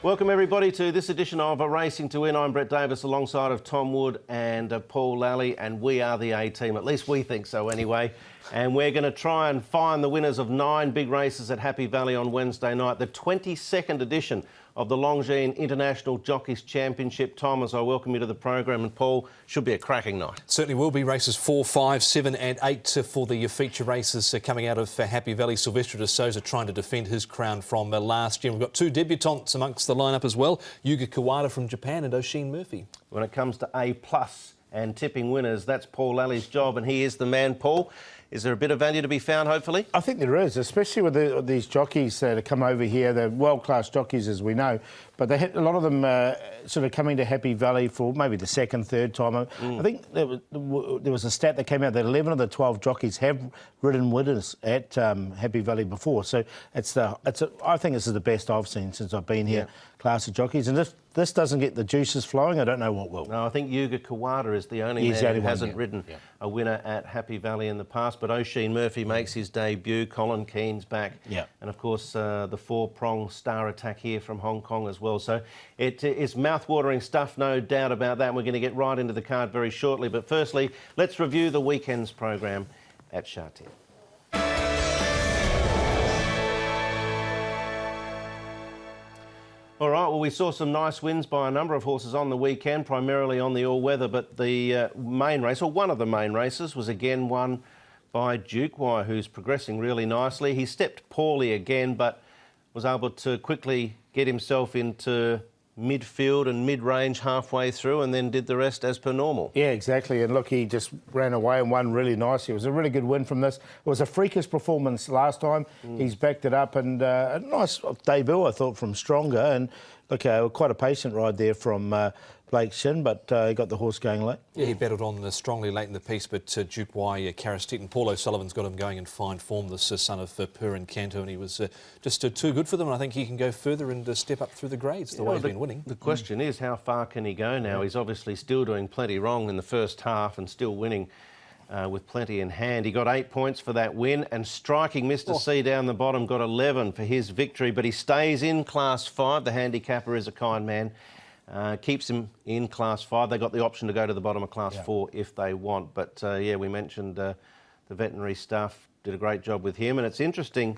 Welcome everybody to this edition of Racing to Win. I'm Brett Davis alongside of Tom Wood and Paul Lally, and we are the A-team. At least we think so anyway. And we're going to try and find the winners of 9 big races at Happy Valley on Wednesday night, the 22nd edition of the Longines International Jockeys Championship. Tom, as I welcome you to the program, and Paul, should be a cracking night. Certainly will be. Races 4, 5, 7 and 8 for the feature races coming out of Happy Valley. Sylvester de Souza trying to defend his crown from last year. We've got 2 debutantes amongst the lineup as well, Yuga Kawada from Japan and Oisin Murphy. When it comes to A+ and tipping winners, that's Paul Lally's job, and he is the man. Paul, is there a bit of value to be found, hopefully? I think there is, especially with these jockeys that come over here. They're world-class jockeys, as we know, but they a lot of them sort of coming to Happy Valley for maybe the second, third time. I think there was a stat that came out that 11 of the 12 jockeys have ridden winners at Happy Valley before. So I think this is the best I've seen since I've been here, class of jockeys. And if this doesn't get the juices flowing, I don't know what will. No, I think Yuga Kawada is the only man who hasn't ridden a winner at Happy Valley in the past. But Oisin Murphy makes his debut. Colin Keane's back. And, of course, the 4-prong star attack here from Hong Kong as well. So it's mouth-watering stuff, no doubt about that. And we're going to get right into the card very shortly. But firstly, let's review the weekend's program at Sha Tin. All right, well, we saw some nice wins by a number of horses on the weekend, primarily on the all-weather, but the main race, or one of the main races, was again won by Duke Wire, who's progressing really nicely. He stepped poorly again, but was able to quickly get himself into midfield and mid-range halfway through, and then did the rest as per normal. Yeah, exactly. And look, he just ran away and won really nicely. It was a really good win from this. It was a freakish performance last time. He's backed it up, and a nice debut, I thought, from Stronger. And look, quite a patient ride there from Blake Shin, but he got the horse going late. Yeah, he battled on strongly late in the piece, but Duke Wai, Carastet and Paul O'Sullivan's got him going in fine form, this son of Pur and Canto, and he was just too good for them, and I think he can go further and step up through the grades the way he's been winning. The question is, how far can he go now? He's obviously still doing plenty wrong in the first half and still winning with plenty in hand. He got 8 points for that win, and striking Mr. C down the bottom got 11 for his victory, but he stays in Class 5. The handicapper is a kind man. Keeps him in Class 5. They got the option to go to the bottom of Class 4 if they want. But, yeah, we mentioned the veterinary staff did a great job with him. And it's interesting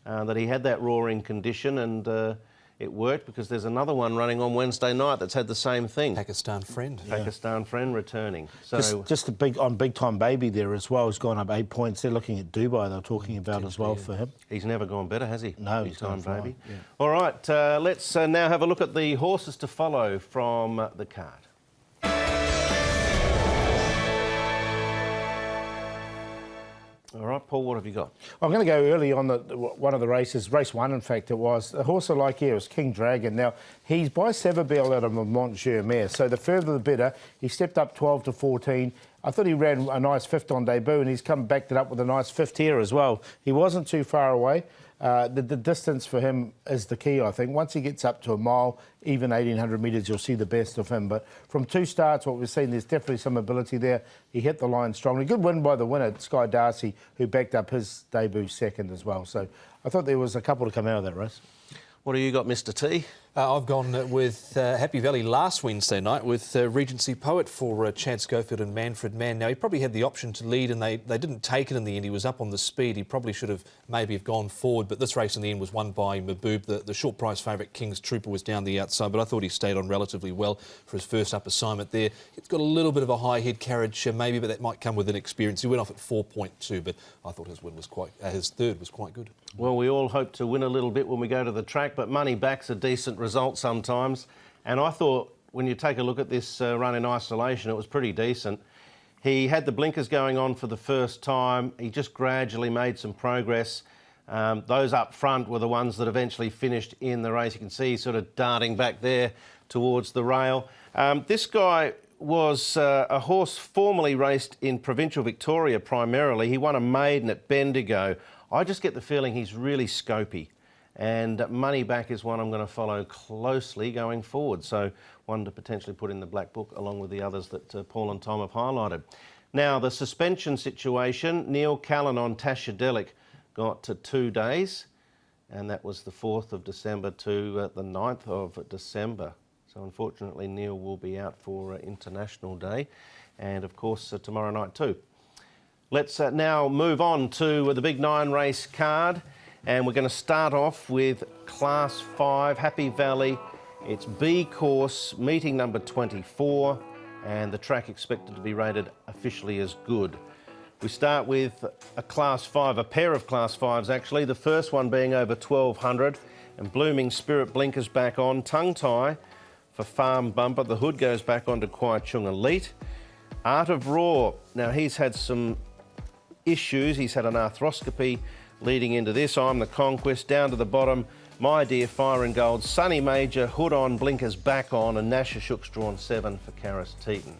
that he had that roaring condition, and it worked, because there's another one running on Wednesday night that's had the same thing. Pakistan Friend. Pakistan Friend returning. So just a big time baby there as well. He's gone up 8 points. They're looking at Dubai, they're talking about as well for him. He's never gone better, has he? No, Big he's time gone baby. Yeah. All right, let's now have a look at the horses to follow from the card. All right, Paul, what have you got? I'm going to go early on one of the races, race 1, in fact, it was. The horse I like here was King Dragon. Now, he's by Savabeel out of Montjeu Mare, so the further the better. He stepped up 12 to 14. I thought he ran a nice 5th on debut, and he's backed it up with a nice 5th here as well. He wasn't too far away. The distance for him is the key, I think. Once he gets up to a mile, even 1,800 metres, you'll see the best of him. But from 2 starts, what we've seen, there's definitely some ability there. He hit the line strongly. Good win by the winner, Sky Darcy, who backed up his debut 2nd as well. So I thought there was a couple to come out of that race. What have you got, Mr. T? I've gone with Happy Valley last Wednesday night with Regency Poet for Chad Schofield and Manfred Mann. Now, he probably had the option to lead, and they didn't take it in the end. He was up on the speed. He probably should have maybe gone forward, but this race in the end was won by Mahboob. The short price favourite, King's Trooper, was down the outside, but I thought he stayed on relatively well for his first up assignment there. He's got a little bit of a high head carriage maybe, but that might come with inexperience. He went off at 4.2, but I thought his win was his third was quite good. Well, we all hope to win a little bit when we go to the track, but money back's a decent result sometimes. And I thought, when you take a look at this run in isolation, it was pretty decent. He had the blinkers going on for the first time. He just gradually made some progress. Those up front were the ones that eventually finished in the race. You can see he's sort of darting back there towards the rail. This guy was a horse formerly raced in provincial Victoria primarily. He won a maiden at Bendigo. I just get the feeling he's really scopy, and Money Back is one I'm going to follow closely going forward. So one to potentially put in the black book along with the others that Paul and Tom have highlighted. Now, the suspension situation, Neil Callan on Tashadelic got to 2 days. and that was the 4th of December to the 9th of December. So unfortunately Neil will be out for International Day, and of course tomorrow night too. Let's now move on to the big 9 race card, and we're going to start off with Class 5, Happy Valley. It's B course, meeting number 24, and the track expected to be rated officially as good. We start with a Class 5, a pair of Class 5s actually, the first one being over 1200, and Blooming Spirit blinkers back on, tongue tie for Farm Bumper, the hood goes back onto Kwai Chung Elite. Art of Raw, now he's had some issues, he's had an arthroscopy leading into this. I'm the Conquest, down to the bottom, My Dear Fire and Gold, Sunny Major, hood on, blinkers back on, and Nashashook's drawn 7 for Karis Teeton.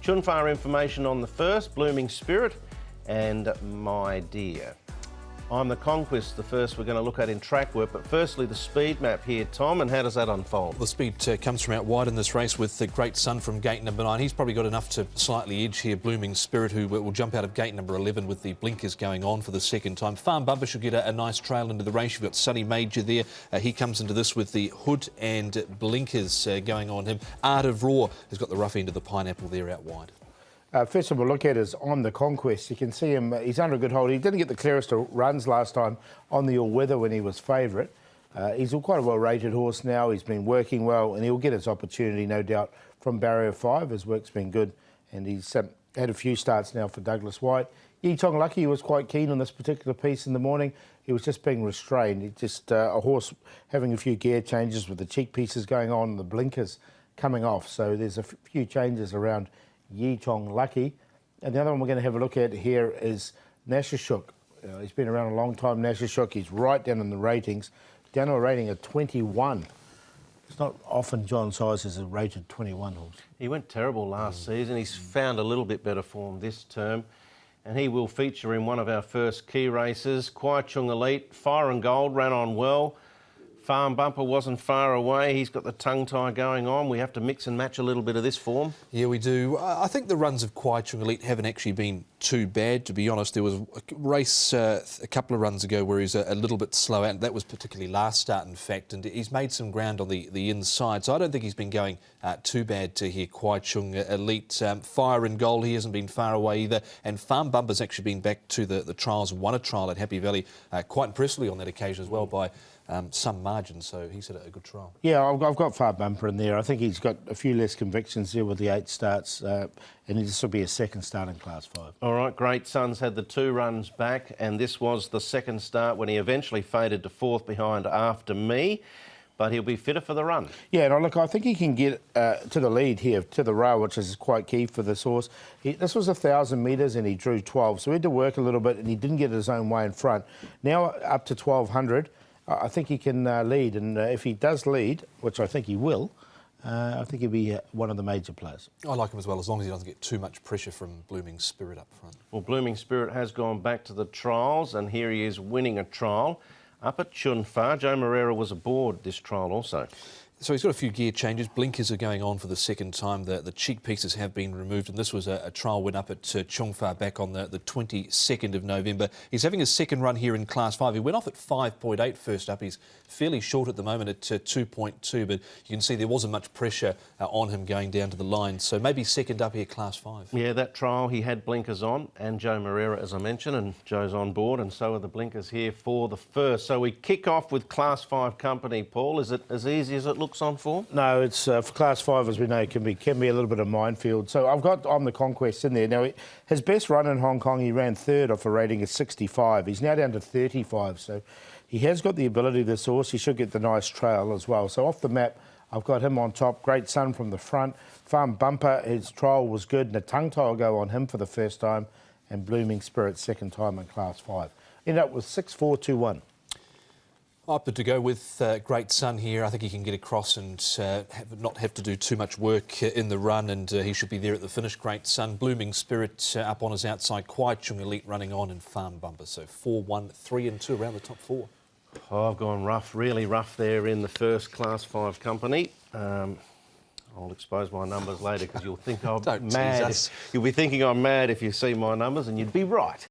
Chunfar information on the first, Blooming Spirit and My Dear. I'm the Conquest, the first we're going to look at in track work, but firstly the speed map here, Tom, and how does that unfold? The speed comes from out wide in this race with the Great Sun from gate number 9. He's probably got enough to slightly edge here Blooming Spirit, who will jump out of gate number 11 with the blinkers going on for the second time. Farm Bumper should get a nice trail into the race. You've got Sunny Major there. He comes into this with the hood and blinkers going on him. Art of Raw has got the rough end of the pineapple there out wide. First of all, look at is on the Conquest. You can see him, he's under a good hold. He didn't get the clearest of runs last time on the all-weather when he was favourite. He's quite a well-rated horse now. He's been working well, and he'll get his opportunity, no doubt, from Barrier 5. His work's been good, and he's had a few starts now for Douglas White. Yitong Lucky was quite keen on this particular piece in the morning. He was just being restrained. He just a horse having a few gear changes with the cheek pieces going on and the blinkers coming off. So there's a few changes around Yitong Lucky. And the other one we're going to have a look at here is Nashashook. He's been around a long time, Nashashook. He's right down in the ratings, down to a rating of 21. It's not often John Size is a rated 21 horse. He went terrible last season. He's found a little bit better form this term, and he will feature in one of our first key races. Kwai Chung Elite, Fire and Gold ran on well. Farm Bumper wasn't far away. He's got the tongue tie going on. We have to mix and match a little bit of this form. Yeah, we do. I think the runs of Kwai Chung Elite haven't actually been too bad, to be honest. There was a race a couple of runs ago where he was a little bit slow out. That was particularly last start, in fact, and he's made some ground on the inside. So I don't think he's been going too bad to here, Kwai Chung Elite. Fire and Gold, he hasn't been far away either. And Farm Bumper's actually been back to the trials, won a trial at Happy Valley quite impressively on that occasion as well by some margin, so he's had a good trial. Yeah, I've got Farm Bumper in there. I think he's got a few less convictions there with the 8 starts, and this will be a second start in Class 5. All right, Great Sun's had the 2 runs back, and this was the second start when he eventually faded to 4th behind After Me, but he'll be fitter for the run. Yeah, and look, I think he can get to the lead here, to the rail, which is quite key for this horse. This was 1,000 metres and he drew 12, so he had to work a little bit and he didn't get his own way in front. Now up to 1,200, I think he can lead, and if he does lead, which I think he will, I think he'll be one of the major players. I like him as well, as long as he doesn't get too much pressure from Blooming Spirit up front. Well, Blooming Spirit has gone back to the trials, and here he is winning a trial up at Chunfar. Joe Moreira was aboard this trial also. So he's got a few gear changes. Blinkers are going on for the second time. The cheek pieces have been removed, and this was a trial win up at Chungfar back on the 22nd of November. He's having his second run here in Class 5. He went off at 5.8 first up. He's fairly short at the moment at 2.2, but you can see there wasn't much pressure on him going down to the line. So maybe second up here, Class 5. Yeah, that trial he had blinkers on, and Joe Moreira, as I mentioned, and Joe's on board, and so are the blinkers here for the first. So we kick off with Class 5 company, Paul. Is it as easy as it looks on form? No, it's for Class 5, as we know, can be a little bit of minefield. So I've got On the Conquest in there. Now, his best run in Hong Kong, he ran 3rd off a rating of 65. He's now down to 35, so he has got the ability, this horse. He should get the nice trail as well. So off the map, I've got him on top. Great Sun from the front. Farm Bumper, his trial was good, and a tongue tie will go on him for the first time, and Blooming Spirit second time in Class 5. End up with 6-4-2-1. I opted to go with Great Sun here. I think he can get across and not have to do too much work in the run, and he should be there at the finish. Great Sun, Blooming Spirit up on his outside, Kwai Chung Elite running on, and Farm Bumper. So 4-1, 3 and 2 around the top 4. Oh, I've gone rough, really rough there in the first Class 5 company. I'll expose my numbers later because you'll think I'm mad. You'll be thinking I'm mad if you see my numbers, and you'd be right.